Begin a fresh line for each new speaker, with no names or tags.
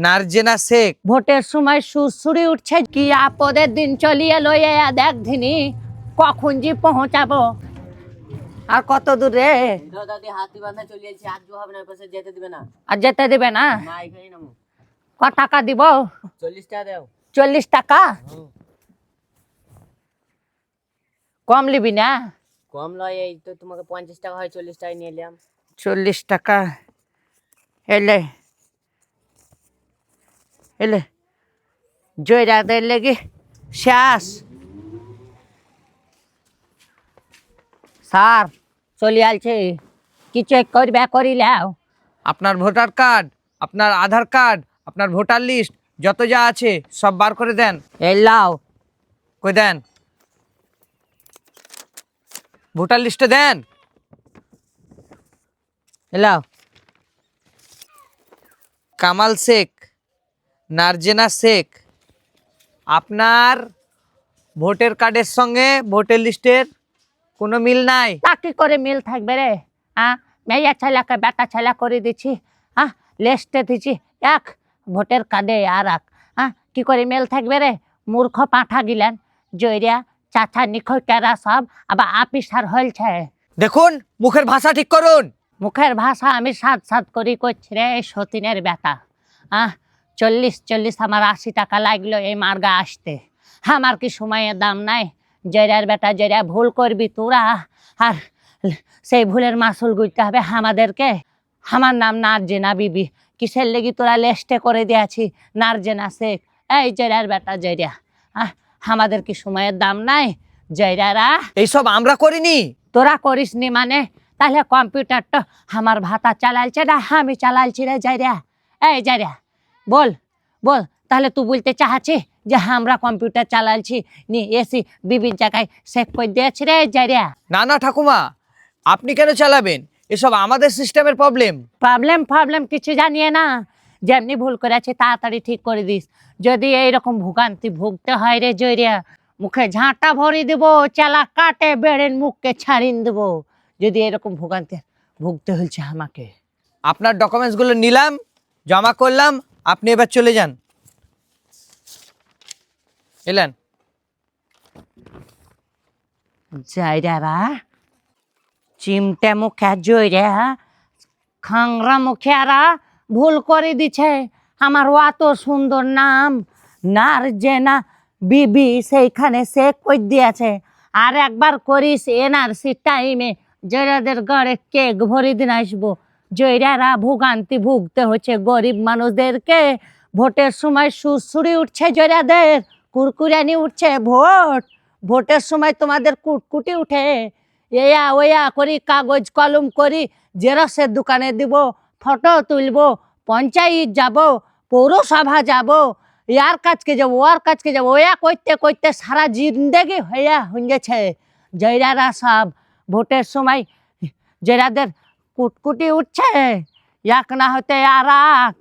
নারজেনা শেখ।
ভোটের সময় সুরসুরি উঠছে, কি আপদের দিন চলিয়ে লইয়া দেখ ধিনি কখন যে পৌঁছাবো। আর কত দূর রে?
দাদি হাতি বাঁধা চলিয়েছি, আর হবে না, পাশে যেতে দিবে না।
আর যেতে দিবে না?
না, এখানেই নামো।
ক টাকা দিব?
40 টাকা দাও।
40 টাকা? কম লিবি না?
কম লয়, এই তো তোমাকে 50 টাকা হয়, 40 টাকা নিয়ে এলাম।
40 টাকা এলে এলে জয়রাদের লেগে শেষ। স্যার চলে আসছে, কি চেক করবে করিলাও?
আপনার ভোটার কার্ড, আপনার আধার কার্ড, আপনার ভোটার লিস্ট যত যা আছে সব বার করে দেন।
এলাও
কই দেন, ভোটার লিস্টে দেন।
এলাও।
কামাল শেখ, নারজেনা শেখ, আপনার ভোটার কার্ডের সঙ্গে ভোটার লিস্টের কোনো মিল নাই।
তা কি করে মিল থাকবে রে? মেয়া ছেলেকে বেটা ছেলে করে দিচ্ছি, লিস্টে দিচ্ছি এক, ভোটের কার্ডে আর এক। কি করে মিল থাকবে রে? মূর্খ পাঠা গিলেন জয়রিয়া চাচা নিখোকেরা সব আবার আপিসার হয়েছে।
দেখুন, মুখের ভাষা ঠিক করুন।
মুখের ভাষা আমি সাত সাত করি করছি রে সতীনের বেটা। 40 আমার 80 টাকা লাগলো এই মার্গা আসতে। আমার কি সময়ের দাম নাই? জয়রার বেটা জয়রা ভুল করবি তোরা, আর সেই ভুলের মাসুল গুইতে হবে আমাদেরকে। আমার নাম নারজেনা বিবি, কিসের লেগে তোরা লিস্টে করে দিয়েছি নারজেনা শেখ? এই জয়রার বেটা জয়রা, আমাদের কি সময়ের দাম নাই? জয়রারা
এইসব আমরা করিনি।
তোরা করিস নি মানে? তাহলে কম্পিউটারটা আমার ভাতা চালালছে না আমি চালালছি রে যাইরা? এই যাইরা বল বল, তাহলে তুই বলতে চাচ্ছি যে আমরা কম্পিউটার চালালছি নি এসি বিবির জায়গায় সেভ করে দিয়েছি রে যাইরা?
না না ঠাকুমা, আপনি কেন চালাবেন? এসব আমাদের সিস্টেমের প্রবলেম।
প্রবলেম কিছু জানিয়ে না, যেমনি ভুল করেছে তাড়াতাড়ি ঠিক করে দিস। যদি এইরকম ভোগান্তি ভুগতে হয় রে জয়রিয়া, মুখে ঝাঁটা ভরি দেবো, চালা কাটে বেড়েন মুখকে ছাড়িন দেবো যদি এরকম ভোগান্তি ভুগতে হয়েছে আমাকে।
আপনার ডকুমেন্টসগুলো নিলাম, জমা করলাম, আপনি এবার চলে যান। এলেন।
জয়রা চিমটে মুখে জয়রা খাংরা মুখিয়ারা ভুল করে দিছে। আমার অত সুন্দর নাম নারজেনা বিবি সেইখানে সে কই দিয়েছে। আর একবার করিস এনআরসি টাইমে জয়রাদের ঘরে কেক ভরি দিন আসবো। জয়রারা ভোগান্তি ভুগতে হচ্ছে গরিব মানুষদেরকে। ভোটের সময় সুরসুরি উঠছে জয়রাদের, কুরকুরানি উঠছে। ভোটের সময় তোমাদের কুটকুটি উঠে। এয়া ওয়া করি কাগজ কলম করি জেরক্সের দোকানে দিব, ফটো তুলব, পঞ্চায়েত যাব, পৌরসভা যাব, ইয়ার কাজকে যাবো ওয়ার কাজকে যাবো, ওয়া করতে করতে সারা জিন্দেগি হইয়া হইয়াছে। জয়রারা সব ভোটের সময় জয়রাদের কুটকুটি উঠছে, এক না হতে আর এক।